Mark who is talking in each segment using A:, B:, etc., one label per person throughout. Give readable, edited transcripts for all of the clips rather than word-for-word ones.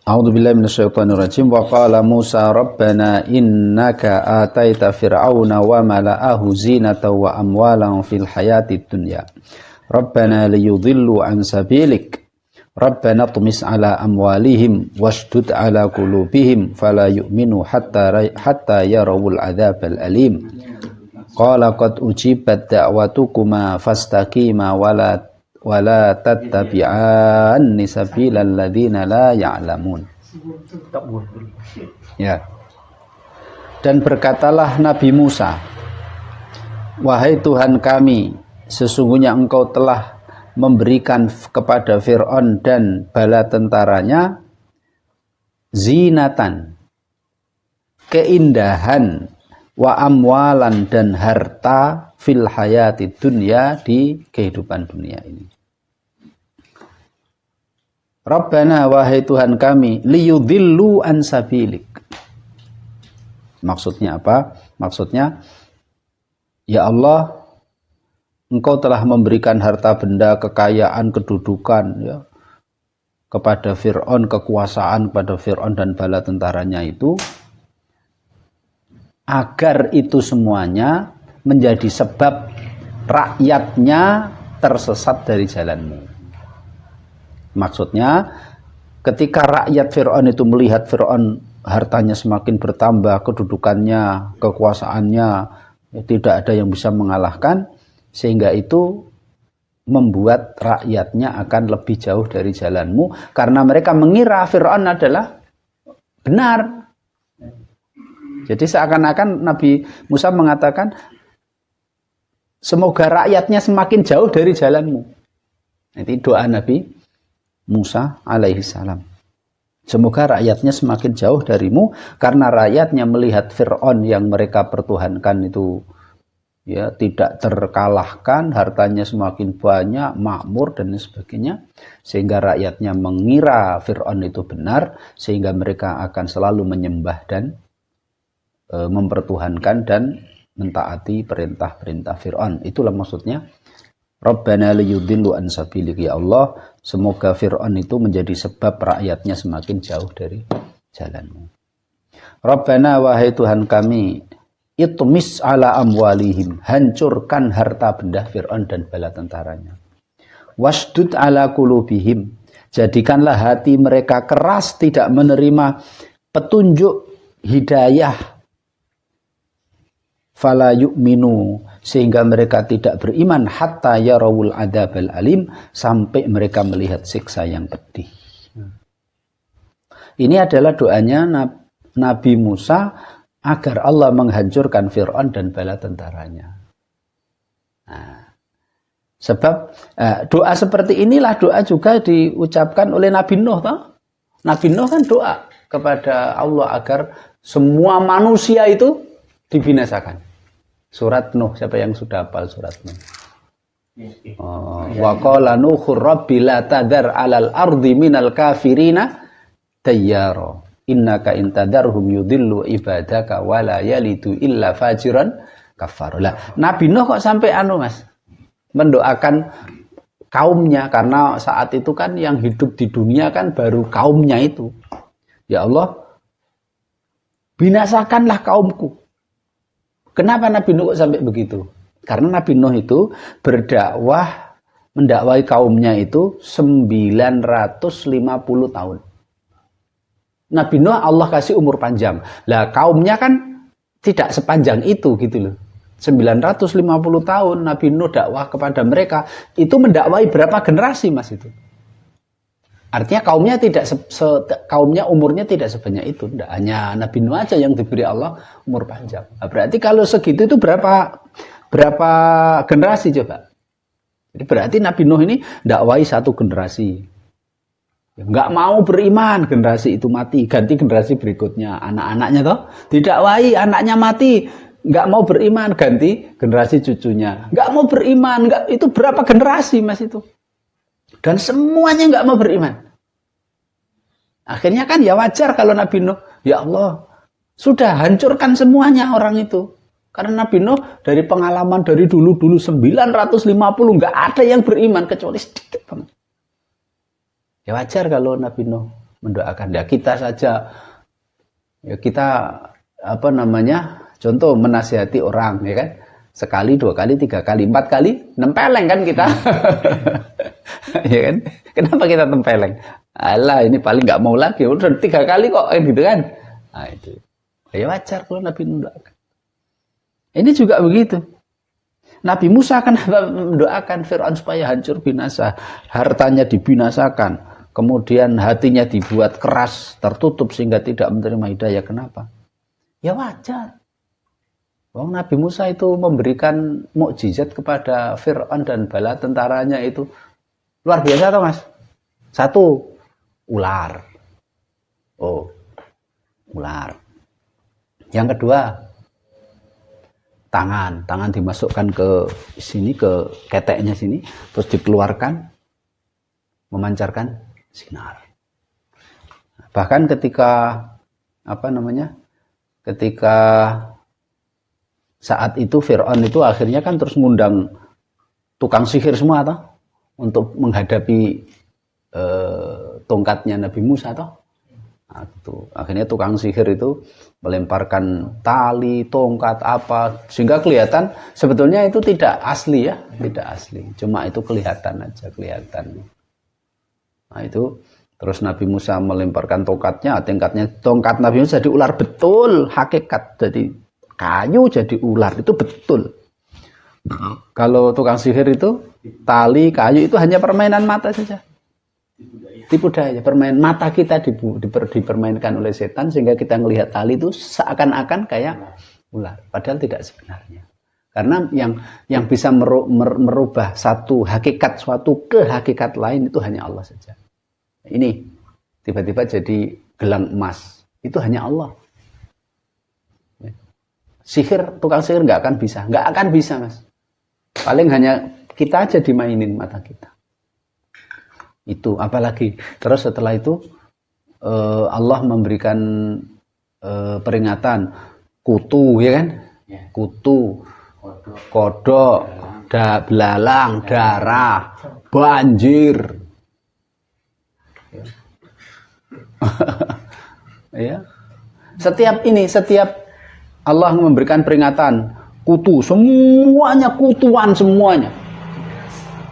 A: A'udzu billahi minasyaitonir rajim. Wa qala Musa rabbana innaka ataita fir'auna wa mala'ahu zinatan wa amwalan fil hayatid dunya. Rabbana liyudhillu an sabilik. Rabbana tumis ala amwalihim washdud ala qulubihim fala yu'minu hatta yarawul adzabal alim. Qala qad ujibat da'watukuma fastaqima wala tattabi'anni sabilal ladzina la ya'lamun. Ya. Dan berkatalah Nabi Musa, wahai Tuhan kami, sesungguhnya engkau telah memberikan kepada Fir'aun dan bala tentaranya zinatan, keindahan, wa amwalan dan harta fil hayati dunya, di kehidupan dunia ini. Rabbana, wahai Tuhan kami, liyudhillu an sabilik. Maksudnya apa? Maksudnya, ya Allah, engkau telah memberikan harta benda, kekayaan, kedudukan, ya, kepada Fir'aun, kekuasaan kepada Fir'aun dan bala tentaranya itu, agar itu semuanya menjadi sebab rakyatnya tersesat dari jalanmu. Maksudnya, ketika rakyat Fir'aun itu melihat Fir'aun hartanya semakin bertambah, kedudukannya, kekuasaannya, tidak ada yang bisa mengalahkan, sehingga itu membuat rakyatnya akan lebih jauh dari jalanmu, karena mereka mengira Fir'aun adalah benar. Jadi seakan-akan Nabi Musa mengatakan, semoga rakyatnya semakin jauh dari jalanmu. Itu doa Nabi Musa alaihi salam. Semoga rakyatnya semakin jauh darimu, karena rakyatnya melihat Fir'aun yang mereka pertuhankan itu, ya, tidak terkalahkan, hartanya semakin banyak, makmur dan sebagainya, sehingga rakyatnya mengira Fir'aun itu benar, sehingga mereka akan selalu menyembah dan mempertuhankan dan mentaati perintah-perintah Fir'aun. Itulah maksudnya Rabbana liyudhillu an sabilik. Ya Allah, semoga Fir'aun itu menjadi sebab rakyatnya semakin jauh dari jalanmu. Rabbana, wahai Tuhan kami, itmis ala amwalihim, hancurkan harta benda Fir'aun dan bala tentaranya. Wasdud ala qulubihim, jadikanlah hati mereka keras, tidak menerima petunjuk hidayah. Fala yu'minu, sehingga mereka tidak beriman, hatta yarawul adzabal alim, sampai mereka melihat siksa yang pedih. Ini adalah doanya Nabi Musa agar Allah menghancurkan Fir'aun dan bala tentaranya. Nah, sebab doa seperti inilah doa juga diucapkan oleh Nabi Nuh. Nabi Nuh kan doa kepada Allah agar semua manusia itu dibinasakan. Surat Nuh, siapa yang sudah hafal surat Nuh? Wa qala Nuhur rabbi la tadar 'alal ardi minal kafirina tayyara innaka in tadarhum yudillu ibadaka wa la yalidu illa fajiran kafara. Nabi Nuh kok sampai Mas mendoakan kaumnya, karena saat itu kan yang hidup di dunia kan baru kaumnya itu. Ya Allah, binasakanlah kaumku. Kenapa Nabi Nuh kok sampai begitu? Karena Nabi Nuh itu mendakwai kaumnya itu 950 tahun. Nabi Nuh Allah kasih umur panjang. Lah kaumnya kan tidak sepanjang itu gitu loh. 950 tahun Nabi Nuh dakwah kepada mereka, itu mendakwai berapa generasi Mas itu? Artinya kaumnya umurnya tidak sebanyak itu. Tidak hanya Nabi Nuh aja yang diberi Allah umur panjang. Nah, berarti kalau segitu itu berapa generasi coba? Jadi berarti Nabi Nuh ini dakwai satu generasi. Enggak mau beriman, generasi itu mati, ganti generasi berikutnya, anak-anaknya toh didakwai, anaknya mati, enggak mau beriman, ganti generasi cucunya. Enggak mau beriman, itu berapa generasi Mas itu? Dan semuanya nggak mau beriman. Akhirnya kan ya wajar kalau Nabi Nuh, ya Allah, sudah hancurkan semuanya orang itu. Karena Nabi Nuh dari pengalaman dari dulu-dulu 950 nggak ada yang beriman kecuali sedikit banget. Ya wajar kalau Nabi Nuh mendoakan. Ya kita saja, ya kita apa namanya, contoh menasihati orang, ya kan, sekali, 2 kali, 3 kali, 4 kali, nempeleng kan kita. Ya kan, kenapa kita tempeleng? Alah, ini paling nggak mau lagi, udah 3 kali kok, gitu kan. Nah itu, ya wajar kalau Nabi mendoakan. Ini juga begitu. Nabi Musa kan mendoakan Fir'aun supaya hancur binasa, hartanya dibinasakan, kemudian hatinya dibuat keras, tertutup sehingga tidak menerima hidayah. Kenapa? Ya wajar. Wong Nabi Musa itu memberikan mukjizat kepada Fir'aun dan bala tentaranya itu luar biasa toh Mas. 1, ular. Oh, ular. Yang kedua, tangan dimasukkan ke sini, ke keteknya sini, terus dikeluarkan, memancarkan sinar. Bahkan ketika ketika saat itu Fir'aun itu akhirnya kan terus ngundang tukang sihir semua toh, untuk menghadapi tongkatnya Nabi Musa toh. Nah, itu. Akhirnya tukang sihir itu melemparkan tali, tongkat apa, sehingga kelihatan sebetulnya itu tidak asli ya, tidak asli. Cuma itu kelihatan aja, kelihatan. Nah itu terus Nabi Musa melemparkan tongkatnya, tongkat Nabi Musa jadi ular betul, hakikat jadi kayu jadi ular itu betul. Kalau tukang sihir itu tali, kayu itu hanya permainan mata saja. Tipu daya, permain mata kita dipermainkan oleh setan sehingga kita melihat tali itu seakan-akan kayak ular, padahal tidak sebenarnya. Karena yang bisa merubah satu hakikat suatu ke hakikat lain itu hanya Allah saja. Ini tiba-tiba jadi gelang emas, itu hanya Allah. Sihir, tukang sihir nggak akan bisa Mas. Paling hanya kita aja dimainin mata kita. Itu apalagi terus setelah itu Allah memberikan peringatan kutu, ya kan, kutu, kodok, belalang, darah, banjir, ya. Setiap Allah memberikan peringatan kutu, semuanya kutuan semuanya.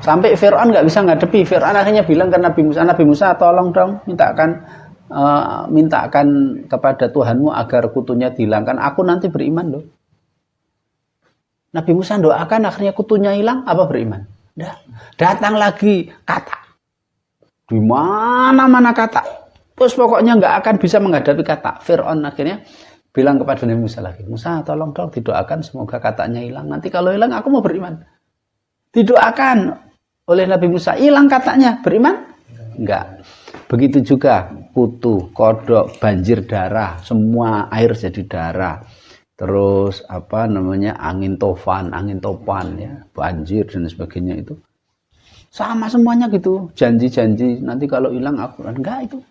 A: Sampai Fir'aun nggak bisa ngadepi. Fir'aun akhirnya bilang ke Nabi Musa, tolong dong, mintakan kepada Tuhanmu agar kutunya dihilangkan. Aku nanti beriman loh. Nabi Musa doakan, akhirnya kutunya hilang, apa beriman? Datang lagi kata. Di mana-mana kata. Terus pokoknya nggak akan bisa menghadapi kata. Fir'aun akhirnya bilang kepada Nabi Musa lagi, Musa tolong dong didoakan semoga katanya hilang. Nanti kalau hilang aku mau beriman. Didoakan oleh Nabi Musa, hilang katanya, beriman? Enggak. Begitu juga kutu, kodok, banjir darah, semua air jadi darah. Terus angin topan ya, banjir dan sebagainya itu. Sama semuanya gitu, janji-janji nanti kalau hilang aku enggak itu.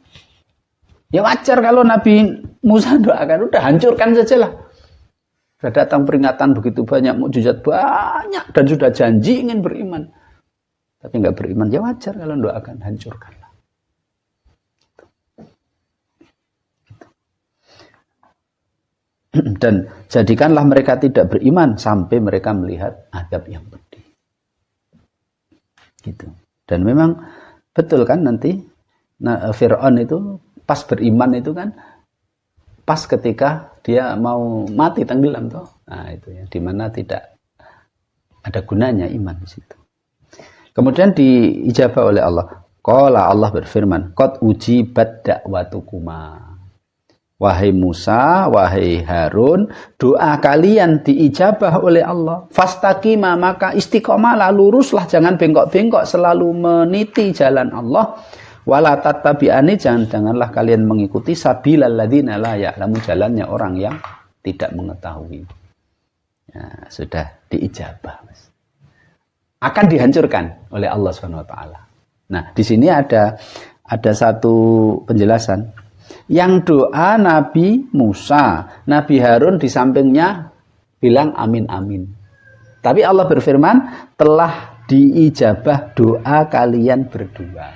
A: Ya wajar kalau Nabi Musa doakan, udah hancurkan saja lah. Sudah datang peringatan begitu banyak, mukjizat banyak, dan sudah janji ingin beriman. Tapi nggak beriman, ya wajar kalau doakan, hancurkanlah. Dan jadikanlah mereka tidak beriman sampai mereka melihat azab yang pedih. Gitu. Dan memang betul kan nanti Fir'aun itu pas beriman itu kan pas ketika dia mau mati tenggelam toh. Nah itu ya, dimana tidak ada gunanya iman di situ. Kemudian diijabah oleh Allah. Qala Allah berfirman, qad ujibat da'watukuma. Wahai Musa, wahai Harun, doa kalian diijabah oleh Allah. Fastaqima, maka istiqomalah, luruslah, jangan bengkok-bengkok, selalu meniti jalan Allah. Wala tattabi'ani, janganlah kalian mengikuti sabilal ladzina la ya'lamun, jalannya orang yang tidak mengetahui. Ya, sudah diijabah, Mas. Akan dihancurkan oleh Allah SWT. Nah, di sini ada satu penjelasan. Yang doa Nabi Musa, Nabi Harun di sampingnya bilang amin amin. Tapi Allah berfirman, telah diijabah doa kalian berdua.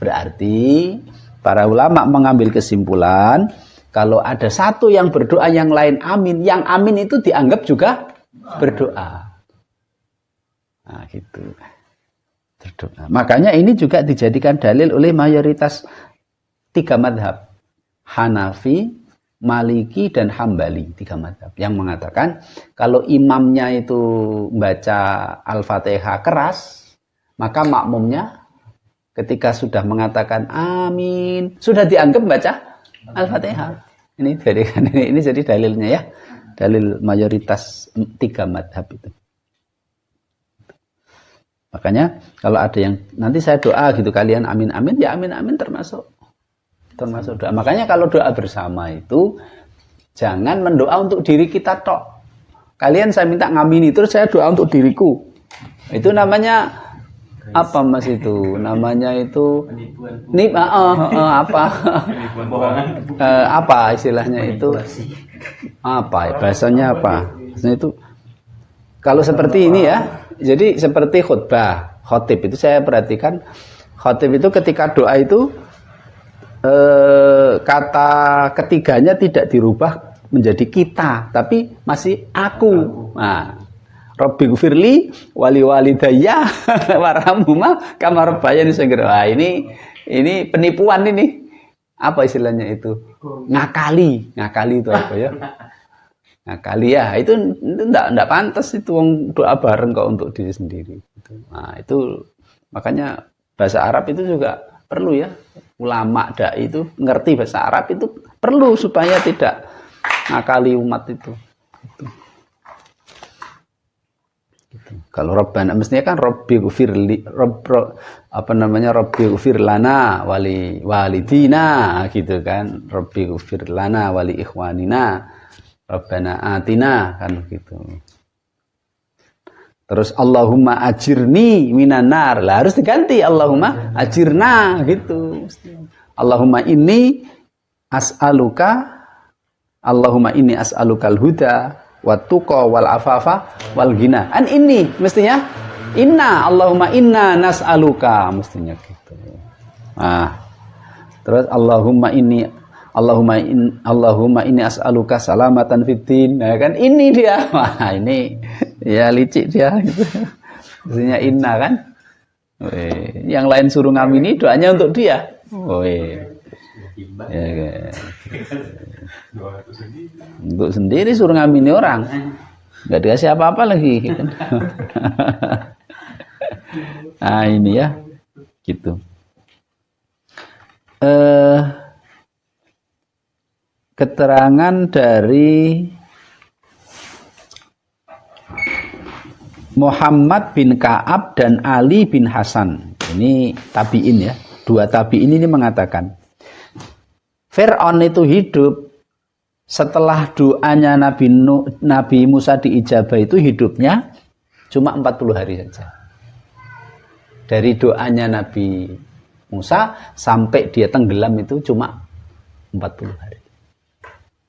A: Berarti para ulama mengambil kesimpulan kalau ada satu yang berdoa yang lain amin, yang amin itu dianggap juga berdoa. Nah, gitu. Berdoa. Makanya ini juga dijadikan dalil oleh mayoritas 3 madhab. Hanafi, Maliki, dan Hambali. 3 madhab. Yang mengatakan kalau imamnya itu baca Al-Fatihah keras, maka makmumnya ketika sudah mengatakan amin, sudah dianggap baca Al-Fatihah. Ini jadi dalilnya ya. Dalil mayoritas 3 madhab itu. Makanya kalau ada yang nanti saya doa gitu kalian amin amin ya amin amin termasuk doa. Makanya kalau doa bersama itu jangan mendoa untuk diri kita tok. Kalian saya minta ngamini terus saya doa untuk diriku. Itu namanya apa Mas itu? Namanya itu apa istilahnya itu? Apa bahasanya apa? Bahasanya itu kalau seperti ini ya. Jadi seperti khutbah, khotib itu saya perhatikan khotib itu ketika doa itu kata ketiganya tidak dirubah menjadi kita, tapi masih aku. Nah, Rabbi gfirli wali walidayya warhamhuma kama rabbayani shaghira. Ini penipuan ini. Apa istilahnya itu? Ngakali itu apa ya? Nah, kali ya itu enggak pantas itu doa bareng kok untuk diri sendiri. Nah, itu makanya bahasa Arab itu juga perlu ya. Ulama dai itu ngerti bahasa Arab itu perlu supaya tidak ngakali umat itu. Gitu. Kalau Rabbana mestinya kan Rabbi ghfirli Rabbi ghfir lana wali walidina gitu kan. Rabbi ghfir lana wali ikhwanina. Rabbana atina kan gitu. Terus Allahumma ajirni minan nar. Lah harus diganti Allahumma ajirna gitu. Allahumma inni as'alukal huda wat tuqa wal afafa wal ghina. An ini mestinya Allahumma inna nas'aluka mestinya gitu. Nah, terus Allahumma inni as'aluka salamatan fiddin. Nah, kan ini dia. Wah, ini ya licik dia gitu. Maksudnya inna kan. Yang lain suruh ngamini doanya untuk dia. Ya. Untuk sendiri suruh ngamini orang. Enggak dikasih apa-apa lagi gitu. Nah, ini ya. Gitu. Keterangan dari Muhammad bin Ka'ab dan Ali bin Hasan. Ini tabi'in ya. 2 tabi'in ini mengatakan Fir'aun itu hidup setelah doanya Nabi Musa diijabah itu hidupnya cuma 40 hari saja. Dari doanya Nabi Musa sampai dia tenggelam itu cuma 40 hari.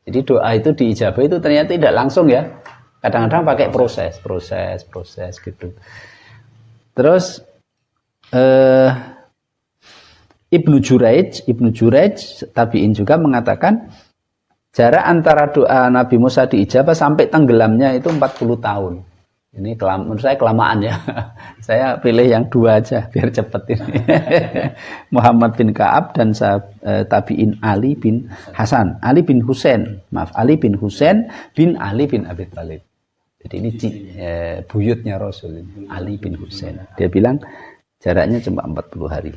A: Jadi doa itu diijabah itu ternyata tidak langsung ya. Kadang-kadang pakai proses gitu. Terus Ibnu Juraij tabi'in juga mengatakan jarak antara doa Nabi Musa diijabah sampai tenggelamnya itu 40 tahun. Ini menurut saya kelamaan ya. Saya pilih yang 2 aja biar cepat ini. Muhammad bin Ka'ab dan tabi'in Ali bin Hasan. Ali bin Husain bin Ali bin Abi Thalib. Jadi ini buyutnya Rasul. Ali bin Husain. Dia bilang jaraknya cuma 40 hari.